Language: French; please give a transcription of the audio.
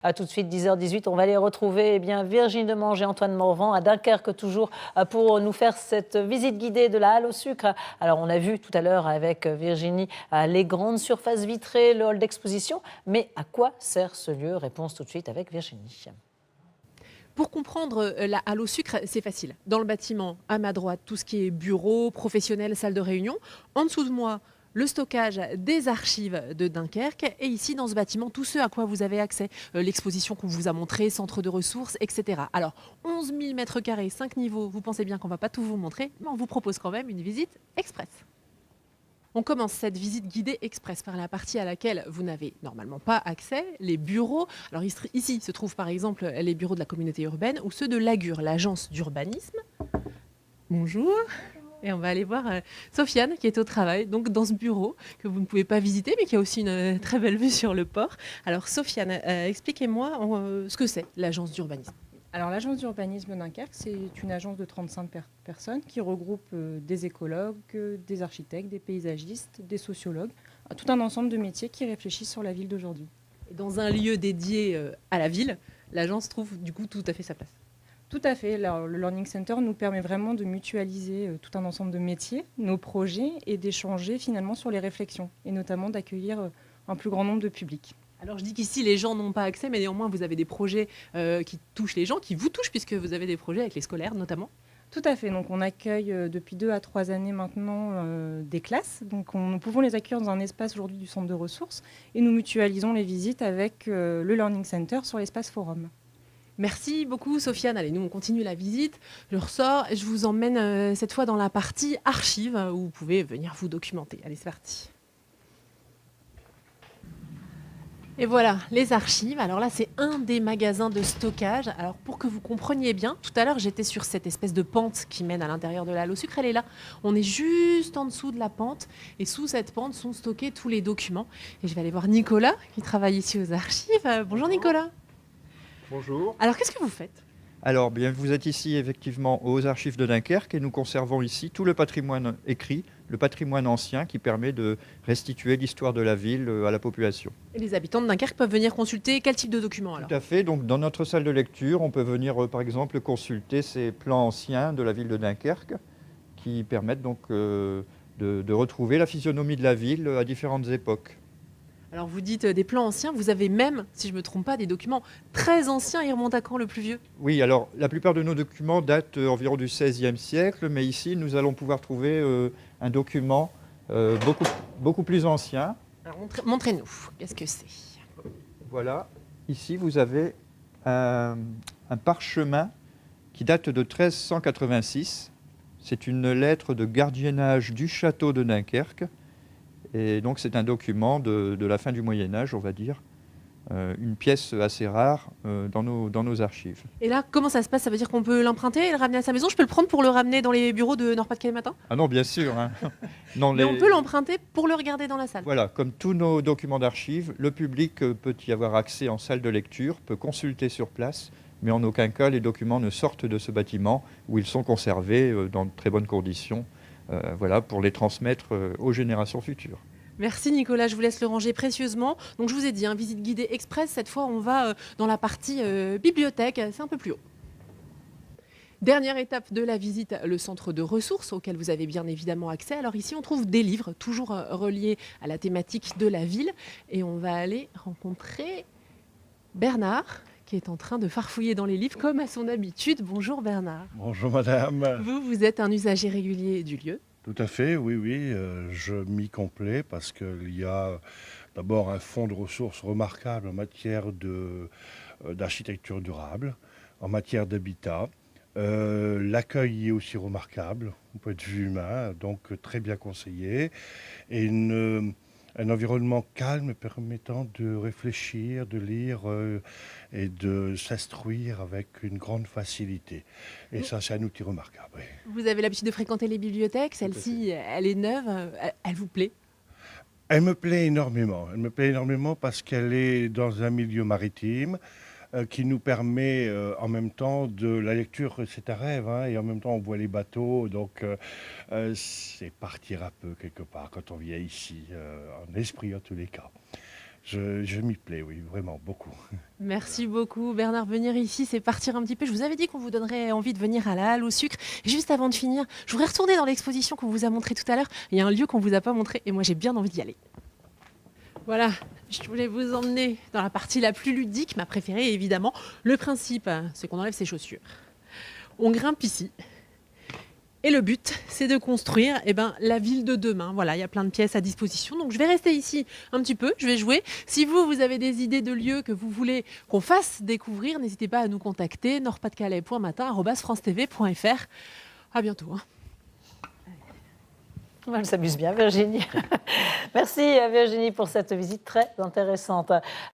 A tout de suite, 10h18, on va aller retrouver Virginie Demange et Antoine Morvan à Dunkerque, toujours pour nous faire cette visite guidée de la Halle au sucre. Alors, on a vu tout à l'heure avec Virginie les grandes surfaces vitrées, le hall d'exposition. Mais à quoi sert ce lieu? Réponse tout de suite avec Virginie. Pour comprendre la Halle au sucre, c'est facile. Dans le bâtiment, à ma droite, tout ce qui est bureau, professionnel, salle de réunion. En dessous de moi, le stockage des archives de Dunkerque. Et ici, dans ce bâtiment, tout ce à quoi vous avez accès. L'exposition qu'on vous a montrée, centre de ressources, etc. Alors, 11 000 mètres carrés, 5 niveaux. Vous pensez bien qu'on ne va pas tout vous montrer, mais on vous propose quand même une visite express. On commence cette visite guidée express par la partie à laquelle vous n'avez normalement pas accès, les bureaux. Alors ici se trouvent par exemple les bureaux de la communauté urbaine ou ceux de l'AGUR, l'agence d'urbanisme. Bonjour. Et on va aller voir Sofiane qui est au travail, donc dans ce bureau que vous ne pouvez pas visiter, mais qui a aussi une très belle vue sur le port. Alors Sofiane, expliquez-moi ce que c'est l'agence d'urbanisme. Alors l'agence d'urbanisme Dunkerque, c'est une agence de 35 personnes qui regroupe des écologues, des architectes, des paysagistes, des sociologues, tout un ensemble de métiers qui réfléchissent sur la ville d'aujourd'hui. Et dans un lieu dédié à la ville, l'agence trouve du coup tout à fait sa place. Tout à fait. Alors, le Learning Center nous permet vraiment de mutualiser tout un ensemble de métiers, nos projets, et d'échanger finalement sur les réflexions, et notamment d'accueillir un plus grand nombre de publics. Alors je dis qu'ici les gens n'ont pas accès, mais néanmoins vous avez des projets qui touchent les gens, qui vous touchent, puisque vous avez des projets avec les scolaires notamment. Tout à fait. Donc on accueille depuis 2 à 3 années maintenant des classes. Donc nous pouvons les accueillir dans un espace aujourd'hui du centre de ressources, et nous mutualisons les visites avec le Learning Center sur l'espace forum. Merci beaucoup Sofiane. Allez, nous on continue la visite. Je ressors et je vous emmène cette fois dans la partie archives où vous pouvez venir vous documenter. Allez, c'est parti. Et voilà, les archives. Alors là, c'est un des magasins de stockage. Alors pour que vous compreniez bien, tout à l'heure, j'étais sur cette espèce de pente qui mène à l'intérieur de la Halle au sucre. Elle est là. On est juste en dessous de la pente. Et sous cette pente sont stockés tous les documents. Et je vais aller voir Nicolas, qui travaille ici aux archives. Bonjour Nicolas. Bonjour. Alors qu'est-ce que vous faites ? Alors, bien, vous êtes ici effectivement aux archives de Dunkerque et nous conservons ici tout le patrimoine écrit, le patrimoine ancien qui permet de restituer l'histoire de la ville à la population. Et les habitants de Dunkerque peuvent venir consulter quel type de documents alors ? Tout à fait. Donc, dans notre salle de lecture, on peut venir par exemple consulter ces plans anciens de la ville de Dunkerque qui permettent donc de retrouver la physionomie de la ville à différentes époques. Alors vous dites des plans anciens, vous avez même, si je ne me trompe pas, des documents très anciens. Ils remontent à quand le plus vieux ? Oui, alors la plupart de nos documents datent environ du XVIe siècle, mais ici nous allons pouvoir trouver un document beaucoup plus ancien. Alors montrez-nous, qu'est-ce que c'est ? Voilà, ici vous avez un parchemin qui date de 1386. C'est une lettre de gardiennage du château de Dunkerque. Et donc c'est un document de la fin du Moyen-Âge, on va dire, une pièce assez rare dans nos archives. Et là, comment ça se passe ? Ça veut dire qu'on peut l'emprunter et le ramener à sa maison ? Je peux le prendre pour le ramener dans les bureaux de Nord-Pas-de-Calais matin ? Ah non, bien sûr. Hein. Non, Mais on peut l'emprunter pour le regarder dans la salle. Voilà, comme tous nos documents d'archives, le public peut y avoir accès en salle de lecture, peut consulter sur place, mais en aucun cas les documents ne sortent de ce bâtiment où ils sont conservés dans de très bonnes conditions. Voilà, pour les transmettre aux générations futures. Merci Nicolas, je vous laisse le ranger précieusement. Donc je vous ai dit, visite guidée express, cette fois on va dans la partie bibliothèque, c'est un peu plus haut. Dernière étape de la visite, le centre de ressources auquel vous avez bien évidemment accès. Alors ici on trouve des livres, toujours reliés à la thématique de la ville. Et on va aller rencontrer Bernard, qui est en train de farfouiller dans les livres comme à son habitude. Bonjour Bernard. Bonjour madame. Vous êtes un usager régulier du lieu. Tout à fait, oui, je m'y complais parce qu'il y a d'abord un fonds de ressources remarquable en matière d'architecture durable, en matière d'habitat. L'accueil est aussi remarquable, au point de vue humain, donc très bien conseillé. Et un environnement calme permettant de réfléchir, de lire et de s'instruire avec une grande facilité. Et ça, c'est un outil remarquable. Oui. Vous avez l'habitude de fréquenter les bibliothèques, celle-ci, elle est neuve, elle vous plaît ? Elle me plaît énormément. Elle me plaît énormément parce qu'elle est dans un milieu maritime qui nous permet en même temps de la lecture, c'est un rêve, et en même temps on voit les bateaux, donc c'est partir un peu quelque part quand on vient ici, en esprit en tous les cas. je m'y plais, oui, vraiment, beaucoup. Merci beaucoup Bernard. Venir ici, c'est partir un petit peu. Je vous avais dit qu'on vous donnerait envie de venir à la Halle au sucre. Et juste avant de finir, je voudrais retourner dans l'exposition qu'on vous a montrée tout à l'heure. Il y a un lieu qu'on vous a pas montré et moi j'ai bien envie d'y aller. Voilà, je voulais vous emmener dans la partie la plus ludique, ma préférée évidemment. Le principe, c'est qu'on enlève ses chaussures. On grimpe ici. Et le but, c'est de construire la ville de demain. Voilà, il y a plein de pièces à disposition. Donc, je vais rester ici un petit peu, je vais jouer. Si vous avez des idées de lieux que vous voulez qu'on fasse découvrir, n'hésitez pas à nous contacter, nordpasdecalais.matin@francetv.fr. À bientôt. Elle s'amuse bien, Virginie. Merci Virginie pour cette visite très intéressante.